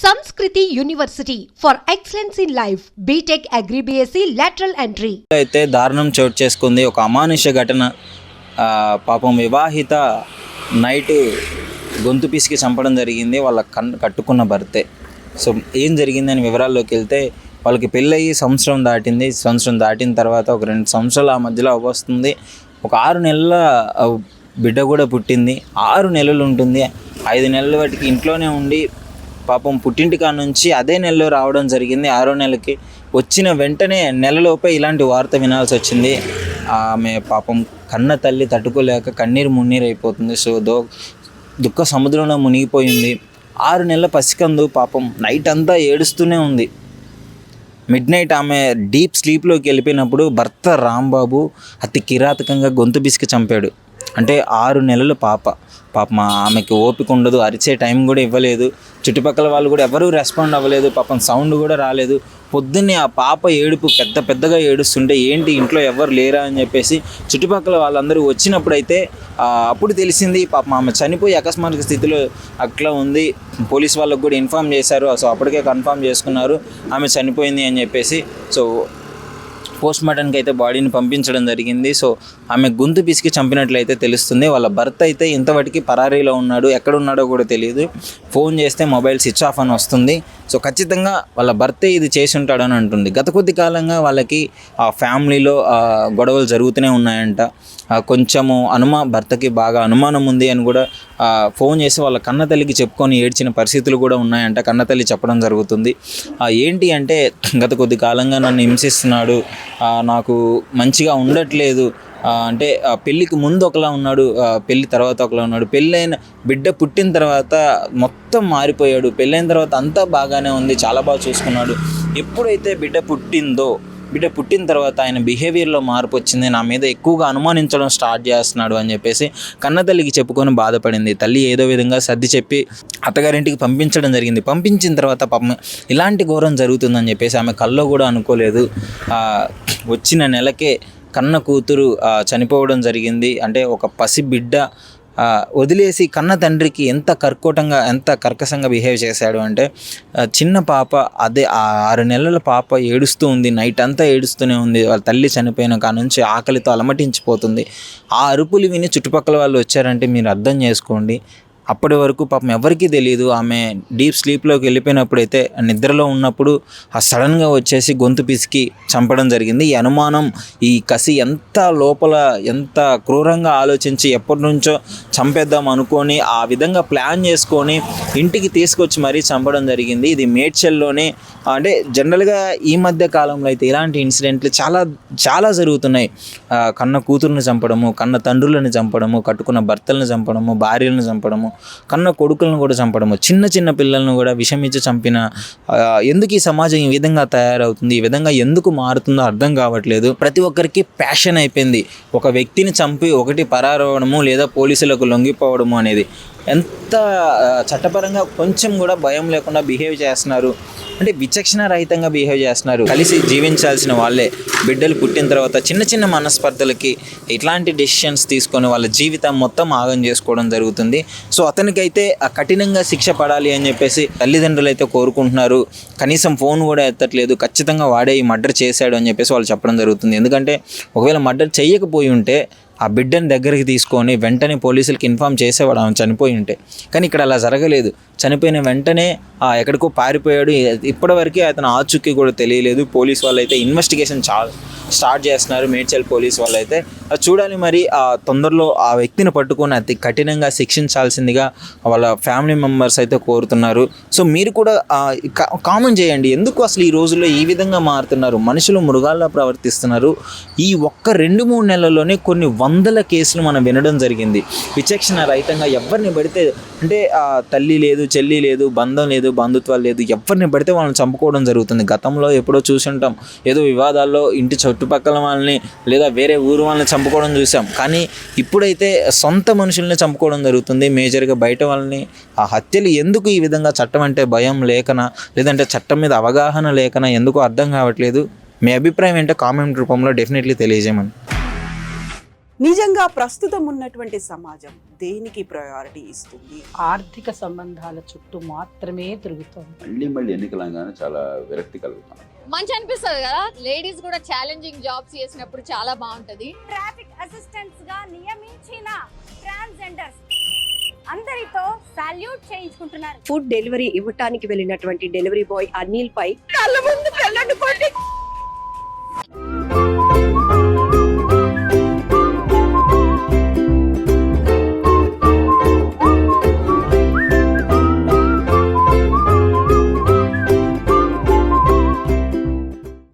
Sanskriti University for Excellence in Life, BTech Agri BSc Lateral Entry. అయితే దారుణం చోటు చేసుకుంది. ఒక అమానుష ఘటన. పాపం వివాహిత నైట్ గొంతు పిసికి చంపడం జరిగింది. వాళ్ళ కట్టుకున్న భర్తే. సో ఏం జరిగిందని వివరాల్లోకి వెళ్తే, వాళ్ళకి పెళ్ళయి సంవత్సరం దాటింది. సంవత్సరం దాటిన తర్వాత ఒక 2 సంవత్సరాలు ఆ మధ్యలో అవ్వస్తుంది. ఒక 6 నెలల బిడ్డ కూడా పుట్టింది. 6 నెలలు ఉంటుంది. 5 నెలల వాటికి ఇంట్లోనే ఉండి పాపం పుట్టింటి కాడ నుంచి అదే నెలలో రావడం జరిగింది. 6వ నెలకి వచ్చిన వెంటనే నెలలోపే ఇలాంటి వార్త వినాల్సి వచ్చింది. ఆమె పాపం కన్న తల్లి తట్టుకోలేక కన్నీరు మున్నీరు అయిపోతుంది. సో దుఃఖ సముద్రంలో మునిగిపోయింది. 6 నెలల పసికందు పాపం నైట్ అంతా ఏడుస్తూనే ఉంది. మిడ్నైట్ ఆమె డీప్ స్లీప్లోకి వెళ్ళిపోయినప్పుడు భర్త రాంబాబు అతి కిరాతకంగా గొంతు బిసికి చంపాడు. అంటే 6 నెలల పాపం ఆమెకి ఓపిక ఉండదు, అరిచే టైం కూడా ఇవ్వలేదు. చుట్టుపక్కల వాళ్ళు కూడా ఎవరూ రెస్పాండ్ అవ్వలేదు. పాపం సౌండ్ కూడా రాలేదు. పొద్దున్నే ఆ పాప ఏడుపు పెద్దగా ఏడుస్తుంటే ఏంటి ఇంట్లో ఎవరు లేరా అని చెప్పేసి చుట్టుపక్కల వాళ్ళందరూ వచ్చినప్పుడైతే అప్పుడు తెలిసింది పాపం ఆమె చనిపోయి అకస్మాత్తుగా స్థితిలో అట్లా ఉంది. పోలీస్ వాళ్ళకు కూడా ఇన్ఫామ్ చేశారు. సో అప్పటికే కన్ఫర్మ్ చేసుకున్నారు ఆమె చనిపోయింది అని చెప్పేసి. సో పోస్ట్ మార్టంకి అయితే బాడీని పంపించడం జరిగింది. సో ఆమె గొంతు పిసికి చంపినట్లయితే తెలుస్తుంది. వాళ్ళ భర్త అయితే ఇంతవరకు పరారీలో ఉన్నాడు, ఎక్కడున్నాడో కూడా తెలియదు. ఫోన్ చేస్తే మొబైల్ స్విచ్ ఆఫ్ అని వస్తుంది. సో ఖచ్చితంగా వాళ్ళ భర్తే ఇది చేసి ఉంటాడని అంటుంది. గత కొద్ది కాలంగా వాళ్ళకి ఆ ఫ్యామిలీలో గొడవలు జరుగుతూనే ఉన్నాయంట. కొంచెము భర్తకి బాగా అనుమానం ఉంది అని కూడా ఫోన్ చేసి వాళ్ళ కన్న తల్లికి చెప్పుకొని ఏడ్చిన పరిస్థితులు కూడా ఉన్నాయంట. కన్న తల్లి చెప్పడం జరుగుతుంది. ఏంటి అంటే, గత కొద్ది కాలంగా నన్ను హింసిస్తున్నాడు, నాకు మంచిగా ఉండట్లేదు. అంటే పెళ్ళికి ముందు ఒకలా ఉన్నాడు, పెళ్ళి తర్వాత ఒకలా ఉన్నాడు, పెళ్ళైన బిడ్డ పుట్టిన తర్వాత మొత్తం మారిపోయాడు, పెళ్ళైన తర్వాత అంతా బాగానే ఉంది, చాలా బాగా చూసుకున్నాడు. ఎప్పుడైతే బిడ్డ పుట్టిన తర్వాత ఆయన బిహేవియర్లో మార్పు వచ్చింది, నా మీద ఎక్కువగా అనుమానించడం స్టార్ట్ చేస్తున్నాడు అని చెప్పేసి కన్నతల్లికి చెప్పుకొని బాధపడింది. తల్లి ఏదో విధంగా సర్ది చెప్పి అత్తగారింటికి పంపించడం జరిగింది. పంపించిన తర్వాత పాపం ఇలాంటి ఘోరం జరుగుతుందని చెప్పేసి ఆమె కల్లో కూడా అనుకోలేదు. వచ్చిన నెలకే కన్న కూతురు చనిపోవడం జరిగింది. అంటే ఒక పసి బిడ్డ వదిలేసి కన్న తండ్రికి ఎంత కర్కశంగా బిహేవ్ చేశాడు అంటే, చిన్న పాప అదే 6 నెలల పాప ఏడుస్తూ ఉంది, నైట్ అంతా ఏడుస్తూనే ఉంది. వాళ్ళ తల్లి చనిపోయిన కాడ నుంచి ఆకలితో అలమటించిపోతుంది. ఆ అరుపులు విని చుట్టుపక్కల వాళ్ళు వచ్చారంటే మీరు అర్థం చేసుకోండి. అప్పటి వరకు పాపం ఎవరికీ తెలియదు. ఆమె డీప్ స్లీప్లోకి వెళ్ళిపోయినప్పుడైతే నిద్రలో ఉన్నప్పుడు సడన్గా వచ్చేసి గొంతు పిసికి చంపడం జరిగింది. ఈ అనుమానం, ఈ కసి ఎంత క్రూరంగా ఆలోచించి ఎప్పటి నుంచో చంపేద్దాం అనుకొని ఆ విధంగా ప్లాన్ చేసుకొని ఇంటికి తీసుకొచ్చి మరీ చంపడం జరిగింది. ఇది మేడ్చల్లోనే. అంటే జనరల్గా ఈ మధ్య కాలంలో అయితే ఇలాంటి ఇన్సిడెంట్లు చాలా జరుగుతున్నాయి. కన్న కూతురుని చంపడము, కన్న తండ్రులను చంపడము, కట్టుకున్న భర్తలను చంపడము, భార్యలను చంపడము, కన్న కొడుకులను కూడా చంపడము, చిన్న పిల్లలను కూడా విషమిచ్చి చంపిన. ఎందుకు ఈ సమాజం ఈ విధంగా తయారవుతుంది, ఈ విధంగా ఎందుకు మారుతుందో అర్థం కావట్లేదు. ప్రతి ఒక్కరికి ప్యాషన్ అయిపోయింది. ఒక వ్యక్తిని చంపి ఒకటి పరారవడము లేదా పోలీసులకు లొంగిపోవడము అనేది. ఎంత చట్టపరంగా కొంచెం కూడా భయం లేకుండా బిహేవ్ చేస్తున్నారు. అంటే విచక్షణ రహితంగా బిహేవ్ చేస్తున్నారు. కలిసి జీవించాల్సిన వాళ్ళే బిడ్డలు పుట్టిన తర్వాత చిన్న మనస్పర్ధలకి ఇట్లాంటి డెసిషన్స్ తీసుకొని వాళ్ళ జీవితం మొత్తం ఆగం చేసుకోవడం జరుగుతుంది. సో అతనికైతే కఠినంగా శిక్ష పడాలి అని చెప్పేసి తల్లిదండ్రులు అయితే కోరుకుంటున్నారు. కనీసం ఫోన్ కూడా ఎత్తట్లేదు. ఖచ్చితంగా వాడే ఈ మర్డర్ చేశాడు అని చెప్పేసి వాళ్ళు చెప్పడం జరుగుతుంది. ఎందుకంటే ఒకవేళ మర్డర్ చేయకపోయి ఉంటే ఆ బిడ్డని దగ్గరికి తీసుకొని వెంటనే పోలీసులకి ఇన్ఫామ్ చేసేవాడు ఆమె చనిపోయి ఉంటే. కానీ ఇక్కడ అలా జరగలేదు. చనిపోయిన వెంటనే ఎక్కడికో పారిపోయాడు. ఇప్పటివరకు అతను ఆచూకీ కూడా తెలియలేదు. పోలీస్ వాళ్ళు అయితే ఇన్వెస్టిగేషన్ స్టార్ట్ చేస్తున్నారు. మేడ్చల్ పోలీస్ వాళ్ళు అయితే చూడాలి. మరి తొందరలో ఆ వ్యక్తిని పట్టుకొని అతి కఠినంగా శిక్షించాల్సిందిగా వాళ్ళ ఫ్యామిలీ మెంబర్స్ అయితే కోరుతున్నారు. సో మీరు కూడా కామెంట్ చేయండి, ఎందుకు అసలు ఈ రోజుల్లో ఈ విధంగా మారుతున్నారు, మనుషులు మృగాల్లా ప్రవర్తిస్తున్నారు. ఈ ఒక్క 2-3 నెలల్లోనే కొన్ని 100 కేసులు మనం వినడం జరిగింది. విచక్షణ రహితంగా ఎవరిని పడితే, అంటే తల్లి లేదు, చెల్లి లేదు, బంధం లేదు, బంధుత్వాలు లేదు, ఎవరిని పడితే వాళ్ళని చంపుకోవడం జరుగుతుంది. గతంలో ఎప్పుడో చూసుంటాం, ఏదో వివాదాల్లో ఇంటి చుట్టుపక్కల వాళ్ళని లేదా వేరే ఊరు వాళ్ళని చంపుకోవడం చూసాం. కానీ ఇప్పుడైతే సొంత మనుషుల్ని చంపుకోవడం జరుగుతుంది. మేజర్గా బయట వాళ్ళని. ఆ హత్యలు ఎందుకు ఈ విధంగా? చట్టం అంటే భయం లేకనా, లేదంటే చట్టం మీద అవగాహన లేకనా, ఎందుకు అర్థం కావట్లేదు. మీ అభిప్రాయం ఏంటో కామెంట్ రూపంలో డెఫినెట్లీ తెలియజేయమని. నిజంగా ప్రస్తుతం ఉన్నటువంటి సమాజం దేనికి ప్రయారిటీ ఇస్తుంది? ఆర్థిక సంబంధాల చుట్టూ మాత్రమే తిరుగుతోంది. మళ్ళీ ఎన్నికలంగానే చాలా విరక్తి కలుగుతాను. మంచి అనిపిస్తుంది కదా, లేడీస్ కూడా ఛాలెంజింగ్ జాబ్స్ చేసినప్పుడు చాలా బాగుంటది. ట్రాఫిక్ అసిస్టెంట్స్ గా నియమించిన ట్రాన్స్జెండర్స్ అందరితో సాల్యూట్ చేయించుకుంటున్నారు. ఫుడ్ డెలివరీ ఇవ్వటానికి వెళ్ళినటువంటి డెలివరీ బాయ్ అనిల్ పై కళ్ళ ముందు